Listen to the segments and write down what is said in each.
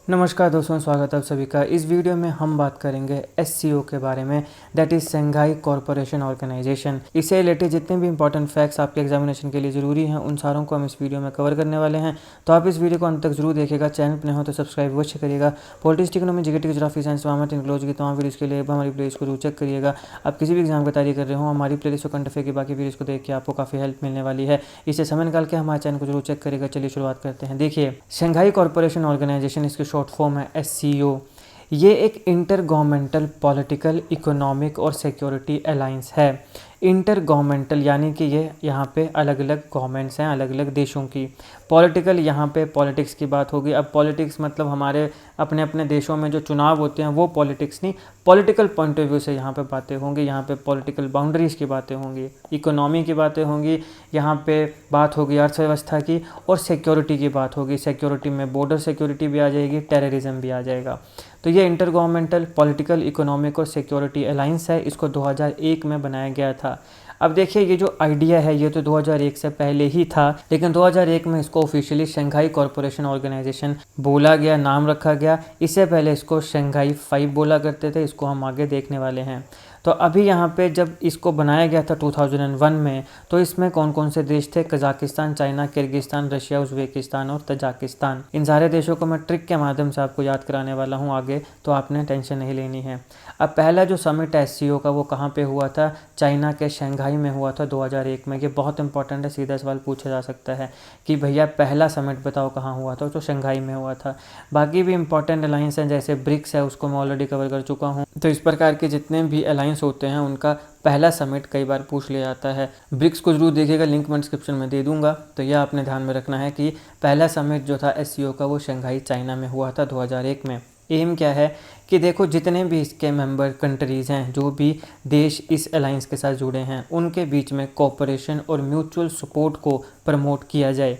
नमस्कार दोस्तों, स्वागत है आप सभी का। इस वीडियो में हम बात करेंगे एससीओ के बारे में, that is Shanghai corporation organisation. इससे रिलेटेड जितने भी इंपॉर्टेंट फैक्ट्स आपके एग्जामिनेशन के लिए ज़रूरी हैं उन सारों को हम इस वीडियो में कवर करने वाले हैं। तो आप इस वीडियो को अंत तक जरूर देखिएगा। चैनल पर नहीं हो तो सब्सक्राइब अवश्य करिएगा। Politics, economy, GK, geography, science, वामट, टेक्नोलॉजी की तमाम वीडियोज़ के लिए हमारी प्लेलिस्ट को जरूर चेक करिएगा। आप किसी भी एग्जाम की तैयारी कर रहे हो, हमारी प्लेलिस्ट को करंट अफेयर की बाकी वीडियोज़ को देख के आपको काफ़ी हेल्प मिलने वाली है। इसे समय निकाल के हमारे चैनल को जरूर चेक करिएगा। चलिए शुरुआत करते हैं। देखिए, शंघाई कॉरपोरेशन ऑर्गेनाइजेशन, इसकी शॉर्ट फॉर्म है एससीओ। ये एक इंटर गवर्नमेंटल पॉलिटिकल, इकोनॉमिक और सिक्योरिटी अलायंस है। इंटर गवर्नमेंटल यानी कि ये यहाँ पे अलग अलग गवर्नमेंट्स हैं, अलग अलग देशों की। पॉलिटिकल, यहाँ पे पॉलिटिक्स की बात होगी। अब पॉलिटिक्स मतलब हमारे अपने अपने देशों में जो चुनाव होते हैं वो पॉलिटिक्स नहीं, पॉलिटिकल पॉइंट ऑफ व्यू से यहाँ पे बातें होंगी। यहाँ पे पॉलिटिकल बाउंड्रीज़ की बातें होंगी, इकोनॉमी की बातें होंगी, यहाँ पे बात होगी अर्थव्यवस्था की, और सिक्योरिटी की बात होगी। सिक्योरिटी में बॉर्डर सिक्योरिटी भी आ जाएगी, टेररिज्म भी आ जाएगा। तो ये इंटर गवर्नमेंटल पॉलिटिकल, इकोनॉमिक और सिक्योरिटी अलायंस है। इसको 2001 में बनाया गया था। अब देखिए, ये जो आइडिया है ये तो 2001 से पहले ही था, लेकिन 2001 में इसको ऑफिशियली शंघाई कॉरपोरेशन ऑर्गेनाइजेशन बोला गया, नाम रखा गया। इससे पहले इसको शंघाई 5 बोला करते थे। इसको हम आगे देखने वाले हैं। तो अभी यहाँ पे जब इसको बनाया गया था 2001 में, तो इसमें कौन कौन से देश थे? Kazakhstan, China, Kyrgyzstan, Russia, Uzbekistan और तजाकिस्तान। इन सारे देशों को मैं ट्रिक के माध्यम से आपको याद कराने वाला हूँ आगे, तो आपने टेंशन नहीं लेनी है। अब पहला जो समिट एससीओ का वो कहाँ पे हुआ था? चाइना के शंघाई में हुआ था 2001 में। ये बहुत इंपॉर्टेंट है, सीधा सवाल पूछा जा सकता है कि भैया पहला समिट बताओ कहाँ हुआ था? तो शंघाई में हुआ था। बाकी भी इंपॉर्टेंट अलायंस हैं, जैसे ब्रिक्स है, उसको मैं ऑलरेडी कवर कर चुका हूँ। तो इस प्रकार के जितने भी अलायंस होते हैं उनका पहला समिट कई बार पूछ लिया जाता है। ब्रिक्स को जरूर देखिएगा, लिंक मैं डिस्क्रिप्शन में दे दूंगा। तो यह आपने ध्यान में रखना है कि पहला समिट जो था एससीओ का वो शंघाई चाइना में हुआ था 2001 में। एम क्या है कि देखो, जितने भी इसके मेंबर कंट्रीज़ हैं, जो भी देश इस अलायंस के साथ जुड़े हैं, उनके बीच में कोऑपरेशन और म्यूचुअल सपोर्ट को प्रमोट किया जाए।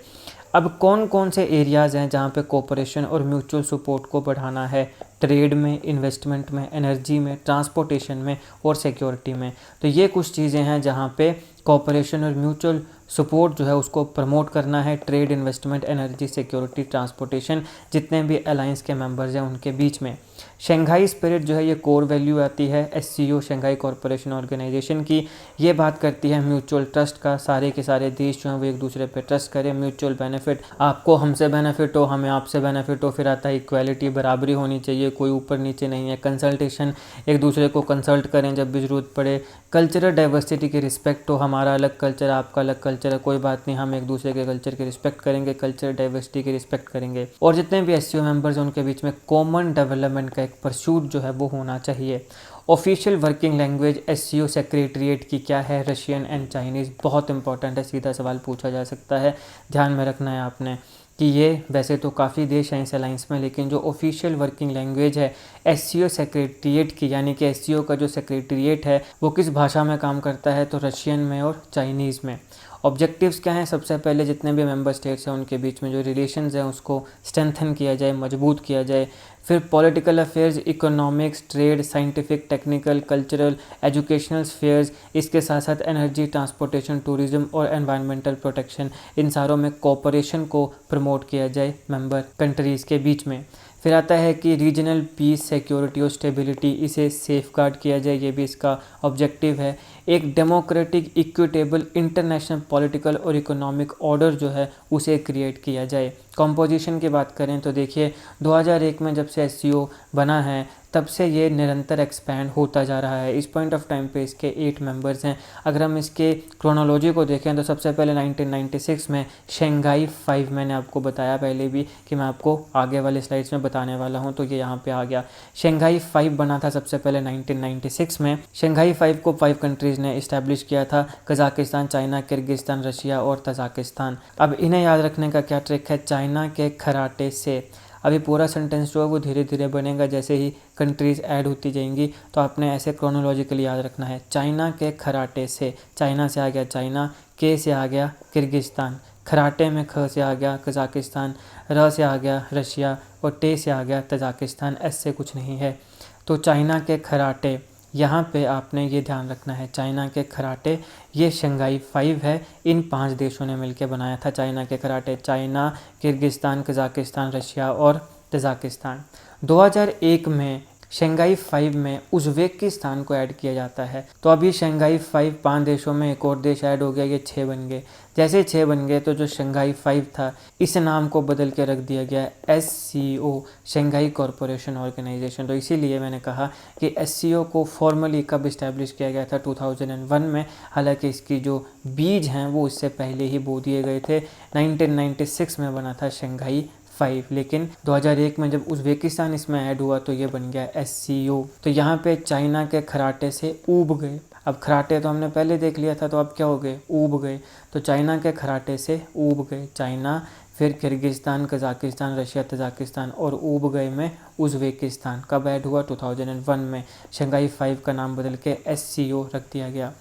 अब कौन कौन से एरियाज़ हैं जहाँ पे कोऑपरेशन और म्यूचुअल सपोर्ट को बढ़ाना है? ट्रेड में, इन्वेस्टमेंट में, एनर्जी में, ट्रांसपोर्टेशन में और सिक्योरिटी में। तो ये कुछ चीज़ें हैं जहाँ पे कोऑपरेशन और म्यूचुअल सपोर्ट जो है उसको प्रमोट करना है। Trade, investment, energy, security, transportation, जितने भी अलायंस के मेंबर्स हैं उनके बीच में। शंघाई स्पिरिट जो है ये कोर वैल्यू आती है एससीओ शंघाई कॉरपोरेशन ऑर्गेनाइजेशन की। ये बात करती है म्यूचुअल ट्रस्ट का। सारे के सारे देश जो हैं वो एक दूसरे पे ट्रस्ट करें। म्यूचुअल बेनिफिट, आपको हमसे बेनिफिट हो, हमें आपसे बेनिफिट हो। फिर आता है इक्वालिटी, बराबरी होनी चाहिए, कोई ऊपर नीचे नहीं है। कंसल्टेशन, एक दूसरे को कंसल्ट करें जब भी ज़रूरत पड़े। कल्चरल डाइवर्सिटी की रिस्पेक्ट हो, हमारा अलग कल्चर, आपका अलग कल्चर है, कोई बात नहीं, हम एक दूसरे के कल्चर की रिस्पेक्ट करेंगे, कल्चरल डाइवर्सिटी की रिस्पेक्ट करेंगे। और जितने भी एससीओ मेंबर्स हैं उनके बीच में कॉमन डेवलपमेंट का एक परस्यूट जो है वो होना चाहिए। Official working language SCO secretariat की क्या है? Russian and Chinese. बहुत इंपॉर्टेंट है, सीधा सवाल पूछा जा सकता है, ध्यान में रखना है आपने कि ये वैसे तो काफ़ी देश हैं इस अलायंस में, लेकिन जो ऑफिशियल वर्किंग लैंग्वेज है एससीओ सेक्रेटरीट की, यानी कि एससीओ का जो सेक्रेटरीट है वो किस भाषा में काम करता है? तो रशियन में और चाइनीज़ में। ऑब्जेक्टिव्स क्या हैं? सबसे पहले जितने भी मेंबर स्टेट्स हैं उनके बीच में जो रिलेशंस हैं उसको स्ट्रेंथन किया जाए, मजबूत किया जाए। फिर political affairs, economics, trade, scientific, technical, cultural, educational spheres, इसके साथ साथ एनर्जी, ट्रांसपोर्टेशन, टूरिज्म और एनवायरमेंटल प्रोटेक्शन, इन सारों में कोऑपरेशन को प्रमोट किया जाए मेंबर कंट्रीज़ के बीच में। फिर आता है कि रीजनल पीस, सिक्योरिटी और स्टेबिलिटी, इसे सेफगार्ड किया जाए, ये भी इसका ऑब्जेक्टिव है। एक डेमोक्रेटिक, इक्विटेबल, इंटरनेशनल पॉलिटिकल और इकोनॉमिक ऑर्डर जो है उसे क्रिएट किया जाए। कंपोजिशन की बात करें तो देखिए, 2001 में जब से एससीओ बना है तब से ये निरंतर एक्सपैंड होता जा रहा है। इस पॉइंट ऑफ टाइम पे इसके 8 मेंबर्स हैं। अगर हम इसके क्रोनोलॉजी को देखें तो सबसे पहले 1996 में शंघाई 5, मैंने आपको बताया पहले भी कि मैं आपको आगे वाले स्लाइड्स में बताने वाला हूं, तो ये यहाँ पे आ गया। शंघाई 5 बना था सबसे पहले 1996 में। शंघाई 5 को 5 कंट्रीज़ ने इस्टेब्लिश किया था, कजाकिस्तान, चाइना, किर्गिस्तान, रशिया और तजाकिस्तान। अब इन्हें याद रखने का क्या ट्रिक है? चाइना के खराटे से। अभी पूरा सेंटेंस जो है वो धीरे धीरे बनेगा, जैसे ही कंट्रीज़ ऐड होती जाएंगी, तो आपने ऐसे क्रोनोलॉजिकली याद रखना है। चाइना के खराटे से, चाइना से आ गया चाइना, के से आ गया किर्गिस्तान, खराटे में ख से आ गया कजाकिस्तान, र से आ गया रशिया और टे से आ गया तजाकिस्तान। एस से कुछ नहीं है। तो चाइना के खराटे, यहाँ पे आपने ये ध्यान रखना है, चाइना के खराटे, ये शंघाई 5 है। इन 5 देशों ने मिलकर बनाया था चाइना के खराटे। चाइना, किर्गिस्तान, कजाकिस्तान, रशिया और तजाकिस्तान। 2001 में शंघाई 5 में उज़्बेकिस्तान को ऐड किया जाता है। तो अभी शंघाई 5 5 देशों में एक और देश ऐड हो गया, ये 6 बन गए। जैसे 6 बन गए तो जो शंघाई 5 था इस नाम को बदल के रख दिया गया SCO, शंघाई कॉरपोरेशन ऑर्गेनाइजेशन। तो इसीलिए मैंने कहा कि SCO को फॉर्मली कब इस्टेब्लिश किया गया था, 2001 में। हालांकि इसकी जो बीज हैं वो इससे पहले ही बो दिए गए थे। 1996 में बना था शंघाई 5, लेकिन 2001 में जब उज़्बेकिस्तान इसमें ऐड हुआ तो ये बन गया SCO। तो यहाँ पे चाइना के खराटे से ऊब गए। अब खराटे तो हमने पहले देख लिया था, तो अब क्या हो गए, ऊब गए। तो चाइना के खराटे से ऊब गए चाइना, फिर किर्गिस्तान, कजाकिस्तान, रशिया, तजाकिस्तान और ऊब गए में उज़्बेकिस्तान। कब ऐड हुआ, 2001 में। शंघाई 5 का नाम बदल के SCO रख दिया गया।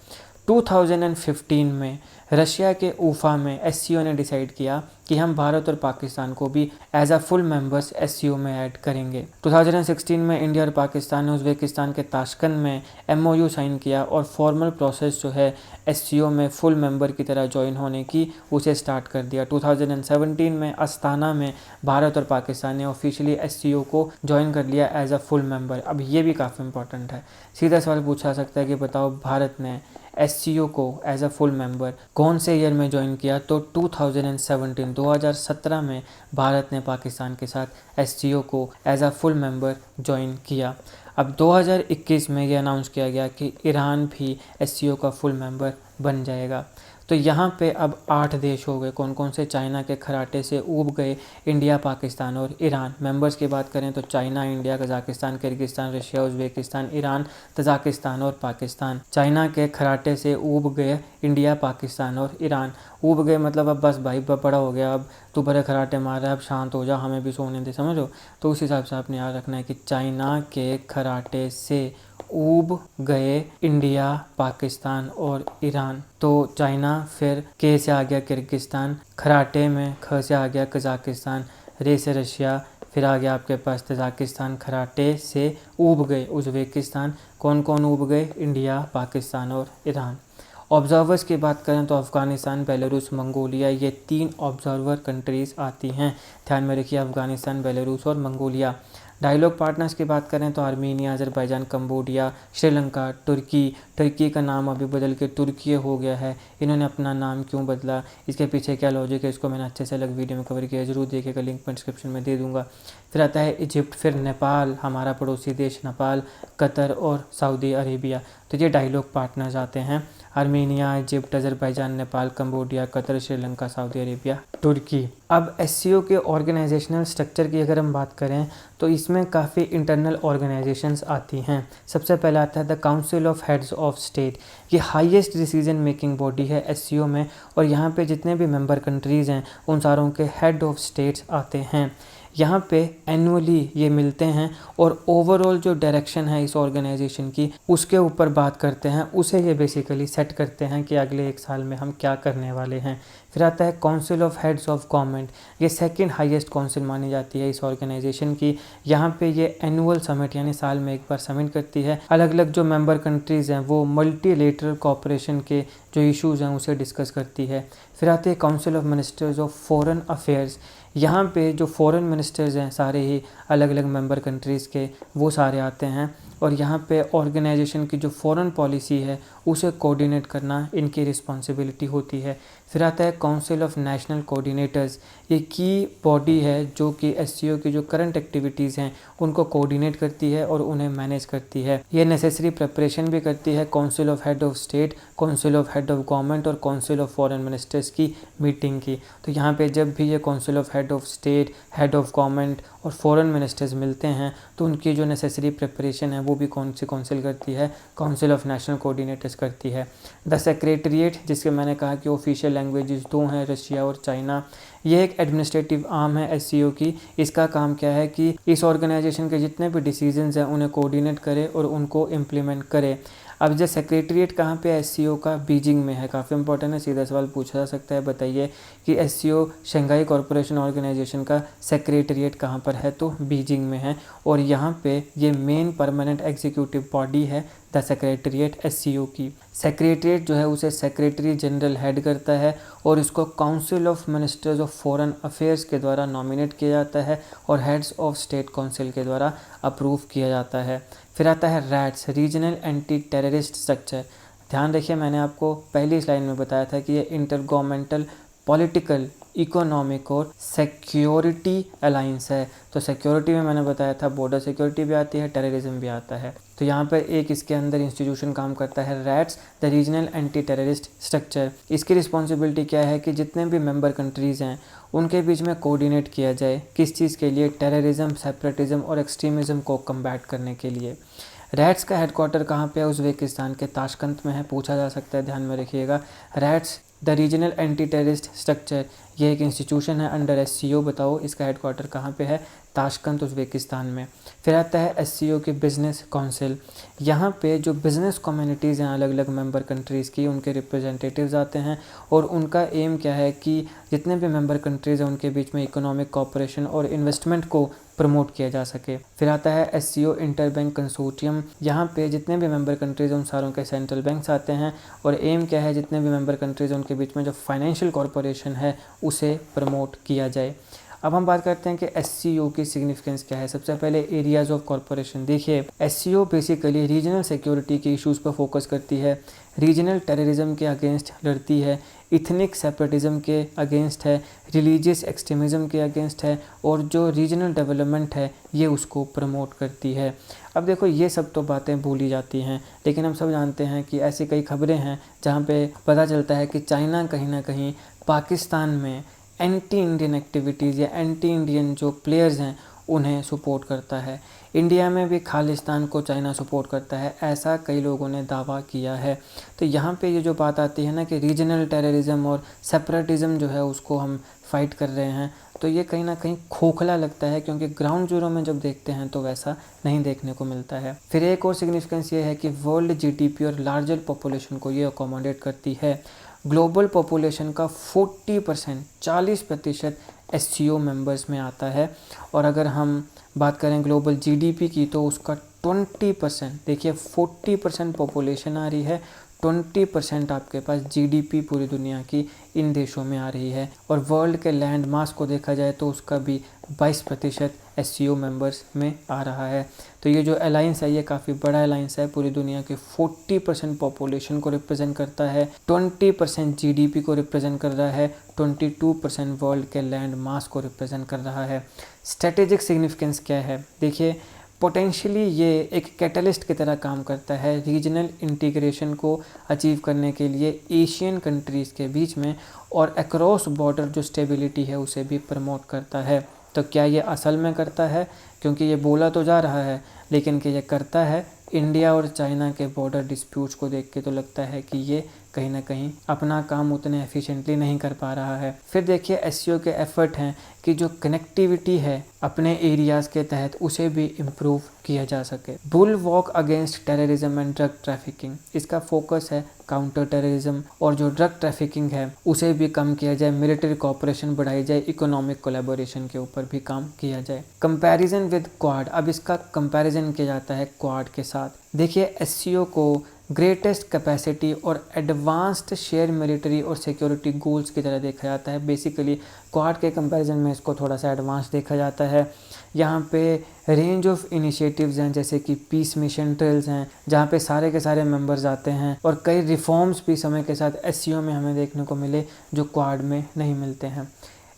2015 में रशिया के उफा में SCO ने डिसाइड किया कि हम भारत और पाकिस्तान को भी as a full members SCO में ऐड करेंगे। 2016 में इंडिया और पाकिस्तान ने उज़्बेकिस्तान के ताशकंद में MOU साइन किया और फॉर्मल प्रोसेस जो है SCO में फुल मेंबर की तरह ज्वाइन होने की उसे स्टार्ट कर दिया। 2017 में अस्ताना में भारत और पाकिस्तान ने ऑफिशियली SCO को ज्वाइन कर लिया एज अ फुल मेंबर। अब ये भी काफ़ी इंपॉर्टेंट है। सीधा सवाल पूछा सकता है कि बताओ भारत ने SCO को एज अ फुल मेंबर कौन से ईयर में ज्वाइन किया, तो 2017 में भारत ने पाकिस्तान के साथ SCO को as a full member join किया। अब 2021 में ये अनाउंस किया गया कि ईरान भी SCO का फुल मेंबर बन जाएगा। तो यहाँ पे अब 8 देश हो गए। कौन कौन से, चाइना के खराटे से ऊब गए इंडिया, पाकिस्तान और ईरान। मेंबर्स की बात करें तो China, India, Kazakhstan, Kyrgyzstan, Russia, Uzbekistan, Iran, Tajikistan और पाकिस्तान। चाइना के खराटे से ऊब गए इंडिया, पाकिस्तान और ईरान। ऊब गए मतलब अब बस भाई बड़ा हो गया, अब तू बड़े खराटे मार रहा है, अब शांत हो जा, हमें भी सोने दे, समझो। तो उस हिसाब से आपने याद रखना है कि चाइना के खराटे से ऊब गए इंडिया, पाकिस्तान और ईरान। तो चाइना, फिर के से आ गया किर्गिस्तान, खराटे में ख से आ गया कजाकिस्तान, रे से रशिया, फिर आ गया आपके पास तजाकिस्तान। खराटे से ऊब गए उज़्बेकिस्तान। कौन कौन ऊब गए, इंडिया, पाकिस्तान और ईरान। ऑब्जर्वर्स की बात करें तो अफ़गानिस्तान, बेलारूस, मंगोलिया, ये 3 ऑब्जर्वर कंट्रीज़ आती हैं। ध्यान में रखिए, अफ़गानिस्तान, बेलारूस और मंगोलिया। डायलॉग पार्टनर्स की बात करें तो आर्मीनिया, अज़रबैजान, कंबोडिया, श्रीलंका, तुर्की का नाम अभी बदल के तुर्की हो गया है। इन्होंने अपना नाम क्यों बदला, इसके पीछे क्या लॉजिक है, इसको मैंने अच्छे से अलग वीडियो में कवर किया है, ज़रूर देखिएगा, लिंक मैं डिस्क्रिप्शन में दे दूँगा। फिर आता है इजिप्ट, फिर नेपाल, हमारा पड़ोसी देश नेपाल, कतर और सऊदी अरेबिया। तो ये डायलॉग पार्टनर्स आते हैं, Armenia, Egypt, Azerbaijan, Nepal, Cambodia, Qatar, Sri Lanka, Saudi Arabia, तुर्की। अब SCO के ऑर्गेनाइजेशनल स्ट्रक्चर की अगर हम बात करें तो इसमें काफ़ी इंटरनल ऑर्गेनाइजेशंस आती हैं। सबसे पहला आता है the council of heads of state. ये हाईएस्ट डिसीजन मेकिंग बॉडी है SCO में, और यहाँ पे जितने भी मेंबर कंट्रीज़ हैं उन सारों के हेड ऑफ स्टेट्स आते हैं। यहाँ पे एनुअली ये मिलते हैं और ओवरऑल जो डायरेक्शन है इस ऑर्गेनाइजेशन की उसके ऊपर बात करते हैं, उसे ये बेसिकली सेट करते हैं कि अगले 1 साल में हम क्या करने वाले हैं। फिर आता है council of heads of government. ये सेकंड हाईएस्ट काउंसिल मानी जाती है इस ऑर्गेनाइजेशन की। यहाँ पे ये एनुअल समिट यानी साल में 1 बार समिट करती है। अलग अलग जो मेंबर कंट्रीज़ हैं वो मल्टीलेटरल कोऑपरेशन के जो इश्यूज़ हैं उसे डिस्कस करती है। फिर आते हैं council of ministers of foreign affairs. यहाँ पे जो फॉरेन मिनिस्टर्स हैं सारे ही अलग अलग मेंबर कंट्रीज़ के, वो सारे आते हैं, और यहाँ पे ऑर्गेनाइजेशन की जो फॉरेन पॉलिसी है उसे कोऑर्डिनेट करना इनकी रिस्पॉन्सिबिलिटी होती है। फिर आता है काउंसिल ऑफ नेशनल कोऑर्डिनेटर्स। ये की बॉडी है जो कि SCO की जो करंट एक्टिविटीज़ हैं उनको कोऑर्डिनेट करती है और उन्हें मैनेज करती है। ये नेसेसरी प्रिपरेशन भी करती है council of head of state, council of head of government और काउंसिल ऑफ फॉरेन मिनिस्टर्स की मीटिंग की। तो यहाँ पे जब भी ये council of head of state, head of government और फॉरेन मिनिस्टर्स मिलते हैं तो उनकी जो नेसेसरी प्रिपरेशन है वो भी कौन सी काउंसिल करती है, काउंसिल ऑफ नेशनल कोऑर्डिनेटर्स करती है। द सेक्रेटरीट, जिसके मैंने कहा कि ऑफिशियल लैंग्वेजेस 2 हैं, रशिया और चाइना। ये एक एडमिनिस्ट्रेटिव आर्म है SCO की। इसका काम क्या है कि इस ऑर्गेनाइजेशन के जितने भी डिसीजंस हैं उन्हें कोऑर्डिनेट करे और उनको इम्प्लीमेंट करे। अब जो सेक्रेटरीट कहाँ पे है SCO का, बीजिंग में है। काफ़ी इंपॉर्टेंट है, सीधा सवाल पूछा जा सकता है, बताइए कि SCO शंघाई कॉरपोरेशन ऑर्गेनाइजेशन का सेक्रेटरीट कहाँ पर है, तो बीजिंग में है। और यहाँ पे ये मेन परमानेंट एग्जीक्यूटिव बॉडी है द सेक्रेटरीट SCO की। सेक्रेटरीट जो है उसे सेक्रेटरी जनरल हेड करता है और इसको council of ministers of foreign affairs के द्वारा नॉमिनेट किया जाता है और हेड्स ऑफ स्टेट काउंसिल के द्वारा अप्रूव किया जाता है। फिर आता है rats, regional anti terrorist structure. ध्यान रखिए, मैंने आपको पहली स्लाइड में बताया था कि ये इंटर गवर्नमेंटल पॉलिटिकल, इकोनॉमिक और सिक्योरिटी अलाइंस है। तो सिक्योरिटी में मैंने बताया था बॉर्डर सिक्योरिटी भी आती है, टेररिज्म भी आता है। तो यहाँ पर एक इसके अंदर इंस्टीट्यूशन काम करता है, rats the regional anti terrorist structure. इसकी रिस्पॉन्सिबिलिटी क्या है कि जितने भी मेंबर कंट्रीज़ हैं उनके बीच में कोऑर्डिनेट किया जाए। किस चीज़ के लिए? टेररिज्म, सेपरेटिज्म और एक्सट्रीमिज्म को कम्बैट करने के लिए। रैट्स का हेडक्वार्टर कहाँ पे है? उज़्बेकिस्तान के ताशकंद में है, पूछा जा सकता है, ध्यान में रखिएगा। Rats the regional anti terrorist structure, ये एक इंस्टीट्यूशन है अंडर SCO। बताओ इसका हेडक्वार्टर कहाँ पे है? ताशकंद, उज़्बेकिस्तान में। फिर आता है SCO की बिज़नेस काउंसिल। यहाँ पे जो बिज़नेस कम्युनिटीज़ हैं अलग अलग मेंबर कंट्रीज़ की, उनके रिप्रेजेंटेटिव्स आते हैं और उनका एम क्या है कि जितने भी मेंबर कंट्रीज़ हैं उनके बीच में इकोनॉमिक कोऑपरेशन और इन्वेस्टमेंट को प्रमोट किया जा सके। फिर आता है SCO इंटर बैंक कंसोर्टियम। यहाँ पे जितने भी मेंबर कंट्रीज़ हैं उन सारों के सेंट्रल बैंक्स आते हैं और एम क्या है, जितने भी मेंबर कंट्रीज़ हैं उनके बीच में जो फाइनेंशियल कॉरपोरेशन है उसे प्रमोट किया जाए। अब हम बात करते हैं कि SCO की सिग्निफिकेंस क्या है। सबसे पहले एरियाज़ ऑफ कॉरपोरेशन देखिए, SCO बेसिकली रीजनल सिक्योरिटी के इश्यूज़ पर फोकस करती है, रीजनल टेररिज्म के अगेंस्ट लड़ती है, इथनिक सेपरेटिज्म के अगेंस्ट है, रिलीजियस एक्सट्रीमिज़म के अगेंस्ट है और जो रीजनल डेवलपमेंट है ये उसको प्रमोट करती है। अब देखो ये सब तो बातें भूली जाती हैं, लेकिन हम सब जानते हैं कि ऐसी कई खबरें हैं जहाँ पे पता चलता है कि चाइना कहीं ना कहीं पाकिस्तान में एंटी इंडियन एक्टिविटीज़ या एंटी इंडियन जो प्लेयर्स हैं उन्हें सपोर्ट करता है। इंडिया में भी खालिस्तान को चाइना सपोर्ट करता है, ऐसा कई लोगों ने दावा किया है। तो यहाँ पे ये जो बात आती है ना कि रीजनल टेररिज्म और सेपरेटिज्म जो है उसको हम फाइट कर रहे हैं, तो ये कहीं ना कहीं खोखला लगता है, क्योंकि ग्राउंड जीरो में जब देखते हैं तो वैसा नहीं देखने को मिलता है। फिर एक और सिग्निफिकेंस ये है कि वर्ल्ड GDP और लार्जर पॉपुलेशन को ये अकोमोडेट करती है। ग्लोबल पॉपुलेशन का 40% SCO मेंबर्स में आता है और अगर हम बात करें ग्लोबल GDP की तो उसका 20%, देखिए 40% पॉपुलेशन आ रही है, 20% आपके पास GDP पूरी दुनिया की इन देशों में आ रही है। और वर्ल्ड के लैंड मास को देखा जाए तो उसका भी 22% SCO मेंबर्स में आ रहा है। तो ये जो अलाइंस है ये काफ़ी बड़ा अलाइंस है, पूरी दुनिया के 40% पॉपुलेशन को रिप्रेजेंट करता है, 20% GDP को रिप्रेजेंट कर रहा है, 22% वर्ल्ड के लैंड मास को रिप्रेजेंट कर रहा है। स्ट्रेटेजिक सिग्निफिकेंस क्या है? देखिए, पोटेंशियली ये एक कैटलिस्ट की तरह काम करता है रीजनल इंटीग्रेशन को अचीव करने के लिए एशियन कंट्रीज़ के बीच में, और अक्रॉस बॉर्डर जो स्टेबिलिटी है उसे भी प्रमोट करता है। तो क्या ये असल में करता है? क्योंकि ये बोला तो जा रहा है, लेकिन कि ये करता है? इंडिया और चाइना के बॉर्डर डिस्प्यूट्स को देख के तो लगता है कि ये कहीं ना कहीं अपना काम उतने एफिशिएंटली नहीं कर पा रहा है। फिर देखिए SCO के एफर्ट हैं कि जो कनेक्टिविटी है अपने एरियाज़ के तहत उसे भी इम्प्रूव किया जा सके। Bull walk against terrorism and drug trafficking, इसका फोकस है काउंटर टेररिज्म, और जो ड्रग ट्रैफिकिंग है उसे भी कम किया जाए, मिलिट्री कोऑपरेशन बढ़ाई जाए, इकोनॉमिक कोलैबोरेशन के ऊपर भी काम किया जाए। कंपैरिजन विद क्वाड, अब इसका कंपैरिजन किया जाता है क्वाड के साथ। देखिए SCO को ग्रेटेस्ट कैपेसिटी और एडवांस्ड शेयर मिलिट्री और सिक्योरिटी गोल्स की तरह देखा जाता है। बेसिकली क्वाड के कंपैरिजन में इसको थोड़ा सा एडवांस देखा जाता है। यहाँ पे रेंज ऑफ इनिशिएटिव्स हैं, जैसे कि पीस मिशन ड्रिल्स हैं जहाँ पे सारे के सारे मेंबर्स आते हैं, और कई रिफॉर्म्स भी समय के साथ SCO में हमें देखने को मिले जो क्वाड में नहीं मिलते हैं।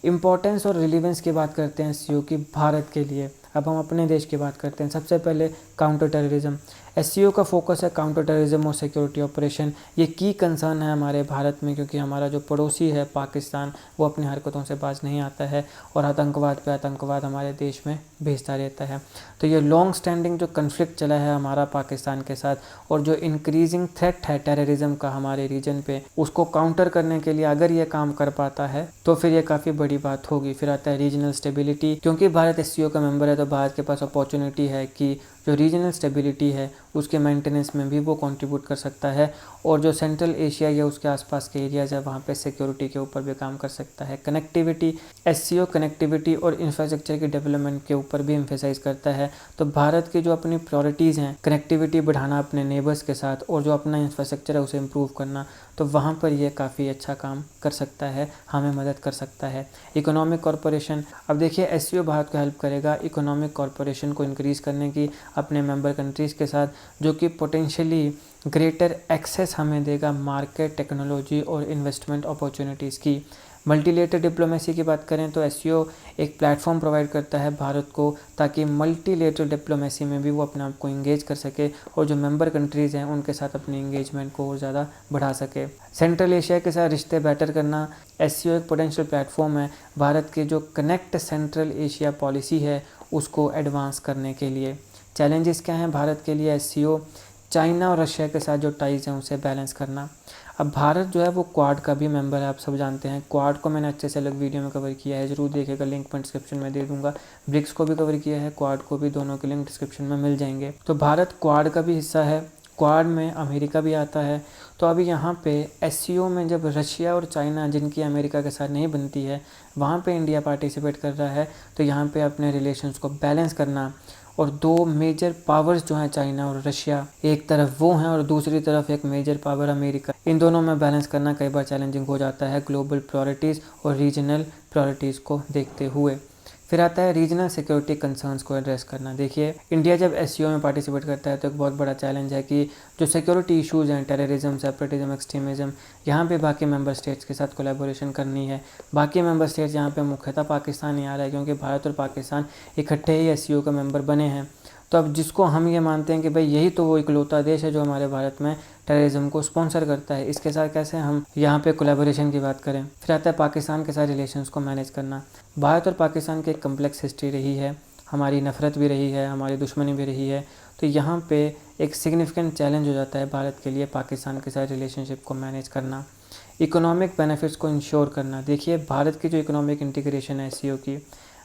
इम्पोर्टेंस और रिलीवेंस की बात करते हैं SCO की भारत के लिए। अब हम अपने देश की बात करते हैं। सबसे पहले काउंटर टेररिज्म, SCO का फोकस है काउंटर टेररिज्म और सिक्योरिटी ऑपरेशन। ये की कंसर्न है हमारे भारत में, क्योंकि हमारा जो पड़ोसी है पाकिस्तान वो अपनी हरकतों से बाज नहीं आता है और आतंकवाद पे आतंकवाद हमारे देश में भेजता रहता है। तो ये लॉन्ग स्टैंडिंग जो कन्फ्लिक्ट चला है हमारा पाकिस्तान के साथ, और जो इंक्रीजिंग थ्रेट है टेररिज्म का हमारे रीजन पे, उसको काउंटर करने के लिए अगर ये काम कर पाता है तो फिर ये काफ़ी बड़ी बात होगी। फिर आता है रीजनल स्टेबिलिटी, क्योंकि भारत SCO का मेंबर है तो भारत के पास अपॉर्चुनिटी है कि जो रीजनल स्टेबिलिटी है उसके मेंटेनेंस में भी वो कंट्रीब्यूट कर सकता है, और जो सेंट्रल एशिया या उसके आसपास के एरियाज़ है वहाँ पे सिक्योरिटी के ऊपर भी काम कर सकता है। कनेक्टिविटी, एससीओ कनेक्टिविटी और इंफ्रास्ट्रक्चर की डेवलपमेंट के ऊपर भी एम्फेसाइज करता है। तो भारत की जो अपनी प्रायोरिटीज़ हैं, कनेक्टिविटी बढ़ाना अपने नेबर्स के साथ और जो अपना इंफ्रास्ट्रक्चर है उसे इम्प्रूव करना, तो वहाँ पर ये काफ़ी अच्छा काम कर सकता है, हमें मदद कर सकता है। इकोनॉमिक कॉरपोरेशन, अब देखिए एससीओ भारत को हेल्प करेगा इकोनॉमिक कॉरपोरेशन को इंक्रीज़ करने की अपने मेंबर कंट्रीज़ के साथ, जो कि पोटेंशियली ग्रेटर एक्सेस हमें देगा मार्केट, टेक्नोलॉजी और इन्वेस्टमेंट अपॉर्चुनिटीज़ की। मल्टीलेटरल डिप्लोमेसी की बात करें तो एससीओ एक प्लेटफॉर्म प्रोवाइड करता है भारत को, ताकि मल्टीलेटरल डिप्लोमेसी में भी वो अपने आप को इंगेज कर सके और जो मेंबर कंट्रीज़ हैं उनके साथ अपनी इंगेजमेंट को और ज़्यादा बढ़ा सके। सेंट्रल एशिया के साथ रिश्ते बेटर करना, एससीओ एक पोटेंशियल प्लेटफॉर्म है भारत के जो कनेक्ट सेंट्रल एशिया पॉलिसी है उसको एडवांस करने के लिए। चैलेंजेस क्या हैं भारत के लिए एससीओ? चाइना और रशिया के साथ जो टाइज़ हैं उसे बैलेंस करना। अब भारत जो है वो क्वाड का भी मेंबर है, आप सब जानते हैं। क्वाड को मैंने अच्छे से अलग वीडियो में कवर किया है, ज़रूर देखिएगा, लिंक मैं डिस्क्रिप्शन में दे दूंगा। ब्रिक्स को भी कवर किया है, क्वाड को भी, दोनों के लिंक डिस्क्रिप्शन में मिल जाएंगे। तो भारत क्वाड का भी हिस्सा है, क्वाड में अमेरिका भी आता है। तो अभी यहाँ पे एससीओ में जब रशिया और चाइना, जिनकी अमेरिका के साथ नहीं बनती है, वहाँ पे इंडिया पार्टिसिपेट कर रहा है, तो यहाँ पे अपने रिलेशंस को बैलेंस करना, और दो मेजर पावर्स जो हैं चाइना और रशिया, एक तरफ वो हैं और दूसरी तरफ एक मेजर पावर अमेरिका, इन दोनों में बैलेंस करना कई बार चैलेंजिंग हो जाता है ग्लोबल प्रायोरिटीज़ और रीजनल प्रायोरिटीज़ को देखते हुए। फिर आता है रीजनल सिक्योरिटी कंसर्न्स को एड्रेस करना। देखिए इंडिया जब एससीओ में पार्टिसिपेट करता है तो एक बहुत बड़ा चैलेंज है कि जो सिक्योरिटी इश्यूज़ हैं, टेररिज्म, सेपरेटिज्म, एक्सट्रीमिज्म, यहाँ पे बाकी मेंबर स्टेट्स के साथ कोलैबोरेशन करनी है। बाकी मेंबर स्टेट्स यहाँ पे मुख्यतः पाकिस्तान ही आ रहा है, क्योंकि भारत और पाकिस्तान इकट्ठे ही एससीओ के मेंबर बने हैं। तो अब जिसको हम ये मानते हैं कि भाई यही तो वो इकलौता देश है जो हमारे भारत में टेररिज्म को स्पॉन्सर करता है, इसके साथ कैसे हम यहाँ पे कोलैबोरेशन की बात करें। फिर आता है पाकिस्तान के साथ रिलेशंस को मैनेज करना। भारत और पाकिस्तान की एक कम्प्लेक्स हिस्ट्री रही है, हमारी नफ़रत भी रही है, हमारी दुश्मनी भी रही है। तो यहाँ पे एक सिग्निफिकेंट चैलेंज हो जाता है भारत के लिए पाकिस्तान के साथ रिलेशनशिप को मैनेज करना। इकोनॉमिक बेनिफिट्स को इंश्योर करना। देखिए भारत की जो इकोनॉमिक इंटीग्रेशन है एससीओ की,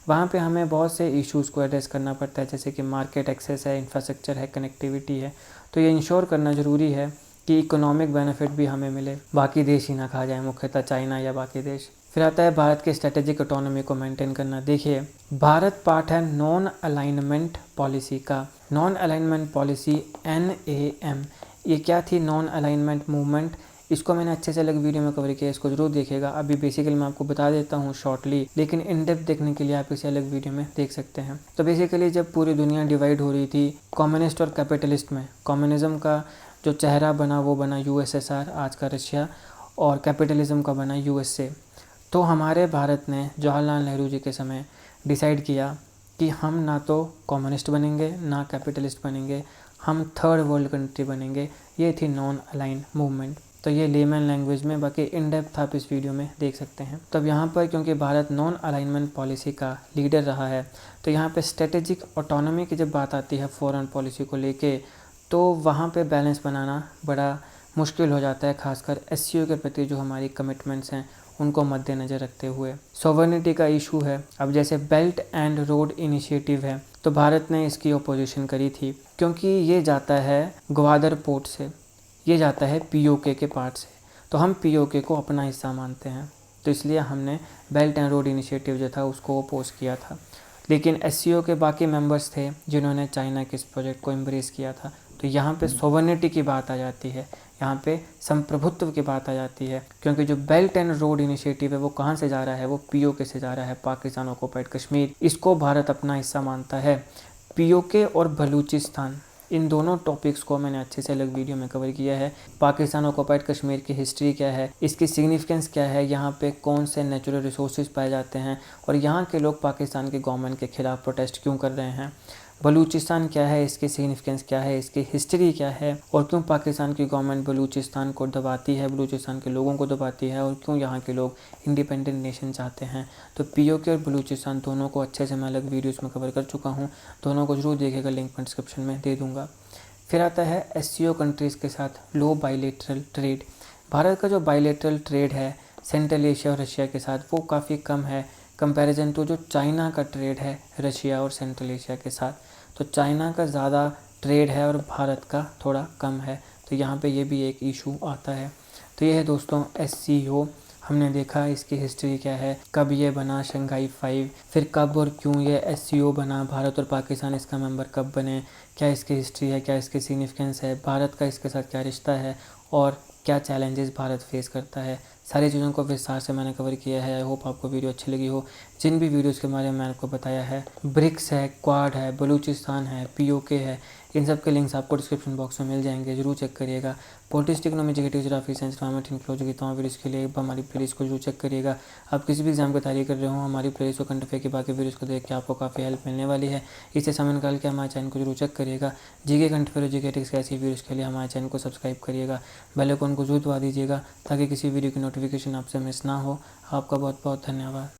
वहाँ पे हमें बहुत से इश्यूज़ को एड्रेस करना पड़ता है, जैसे कि मार्केट एक्सेस है, इंफ्रास्ट्रक्चर है, कनेक्टिविटी है। तो ये इंश्योर करना ज़रूरी है कि इकोनॉमिक बेनिफिट भी हमें मिले, बाकी देश ही ना खा जाए, मुख्यतः चाइना या बाकी देश। फिर आता है भारत की स्ट्रेटेजिक ऑटोनॉमी को मेंटेन करना। देखिए भारत पार्ट है नॉन अलाइनमेंट पॉलिसी का। नॉन अलाइनमेंट पॉलिसी NAM, ये क्या थी? Non alignment movement. इसको मैंने अच्छे से अलग वीडियो में कवर किया, इसको जरूर देखिएगा। अभी बेसिकली मैं आपको बता देता हूँ शॉर्टली, लेकिन इन डेप्थ देखने के लिए आप इसे अलग वीडियो में देख सकते हैं। तो बेसिकली जब पूरी दुनिया डिवाइड हो रही थी कम्युनिस्ट और कैपिटलिस्ट में, कम्युनिज्म का जो चेहरा बना वो बना USSR, आज का रशिया, और कैपिटलिज्म का बना USA। तो हमारे भारत ने जवाहरलाल नेहरू जी के समय डिसाइड किया कि हम ना तो कम्युनिस्ट बनेंगे ना कैपिटलिस्ट बनेंगे, हम थर्ड वर्ल्ड कंट्री बनेंगे। ये थी नॉन अलाइन मूवमेंट। तो ये लेमन लैंग्वेज में, बाकी इन डेप्थ आप इस वीडियो में देख सकते हैं। तब यहाँ पर क्योंकि भारत नॉन अलाइनमेंट पॉलिसी का लीडर रहा है, तो यहाँ पे स्ट्रेटेजिक ऑटोनॉमी की जब बात आती है फॉरेन पॉलिसी को लेके, तो वहाँ पे बैलेंस बनाना बड़ा मुश्किल हो जाता है, खासकर एससीओ के प्रति जो हमारी कमिटमेंट्स हैं उनको मद्देनज़र रखते हुए। सॉवरेनिटी का इशू है। अब जैसे बेल्ट एंड रोड इनिशिएटिव है, तो भारत ने इसकी अपोजिशन करी थी, क्योंकि ये जाता है ग्वादर पोर्ट से, ये जाता है POK के पार्ट से, तो हम POK को अपना हिस्सा मानते हैं, तो इसलिए हमने बेल्ट एंड रोड इनिशिएटिव जो था उसको अपोज किया था। लेकिन एससीओ के बाकी मेंबर्स थे जिन्होंने चाइना के इस प्रोजेक्ट को एम्ब्रेस किया था। तो यहाँ पे सॉवरेनिटी की बात आ जाती है, यहाँ पे संप्रभुत्व की बात आ जाती है, क्योंकि जो बेल्ट एंड रोड इनिशिएटिव है वो कहाँ से जा रहा है? वो POK से जा रहा है, पाकिस्तान ऑक्युपाइड कश्मीर। इसको भारत अपना हिस्सा मानता है। POK और बलूचिस्तान, इन दोनों टॉपिक्स को मैंने अच्छे से अलग वीडियो में कवर किया है। पाकिस्तान ऑक्युपाइड कश्मीर की हिस्ट्री क्या है, इसकी सिग्निफिकेंस क्या है, यहाँ पे कौन से नेचुरल रिसोर्सेज पाए जाते हैं, और यहाँ के लोग पाकिस्तान के गवर्नमेंट के खिलाफ प्रोटेस्ट क्यों कर रहे हैं। बलूचिस्तान क्या है, इसकी सिग्निफिकेंस क्या है, इसकी हिस्ट्री क्या है, और क्यों पाकिस्तान की गवर्नमेंट बलूचिस्तान को दबाती है, बलूचिस्तान के लोगों को दबाती है, और क्यों यहाँ के लोग इंडिपेंडेंट नेशन चाहते हैं। तो POK और बलूचिस्तान दोनों को अच्छे से मैं अलग वीडियोस में कवर कर चुका हूँ, दोनों को जरूर देखिएगा, लिंक मैं डिस्क्रिप्शन में दे दूँगा। फिर आता है एससीओ कंट्रीज़ के साथ लो बायलैटरल ट्रेड। भारत का जो बायलैटरल ट्रेड है सेंट्रल एशिया और रशिया के साथ वो काफ़ी कम है, कंपैरिजन टू जो चाइना का ट्रेड है रशिया और सेंट्रल एशिया के साथ, तो चाइना का ज़्यादा ट्रेड है और भारत का थोड़ा कम है। तो यहाँ पे ये भी एक इशू आता है। तो ये है दोस्तों SCO। हमने देखा इसकी हिस्ट्री क्या है, कब ये बना शंघाई 5, फिर कब और क्यों ये SCO बना, भारत और पाकिस्तान इसका मेंबर कब बने, क्या इसकी हिस्ट्री है, क्या इसकी सिग्निफिकेंस है, भारत का इसके साथ क्या रिश्ता है और क्या चैलेंजेस भारत फेस करता है। सारी चीज़ों को विस्तार से मैंने कवर किया है। आई होप आपको वीडियो अच्छी लगी हो। जिन भी वीडियोज़ के बारे में मैंने आपको बताया है, ब्रिक्स है, क्वाड है, बलूचिस्तान है, POK है, इन सब के लिंक्स आपको डिस्क्रिप्शन बॉक्स में मिल जाएंगे, जरूर चेक करिएगा। Politics, economy, geography, science, environment, include की तमाम वीडियोज़ के लिए हमारी प्लेलिस्ट को जरूर चेक करिएगा। आप किसी भी एग्जाम की तैयारी कर रहे हो, हमारी प्लेलिस्ट को कंटेफे की बाकी वीडियोज़ को देख के आपको काफ़ी हेल्प मिलने वाली है। इससे समय निकाल के हमारे चैनल को जरूर चेक करिएगा। जीके कंटेफे और जीके टिक्स ऐसी वीडियोज़ के लिए हमारे चैनल को सब्सक्राइब करिएगा, बेल आइकन को जरूर दबा दीजिएगा ताकि किसी वीडियो की नोटिफिकेशन आपसे मिस ना हो। आपका बहुत बहुत धन्यवाद।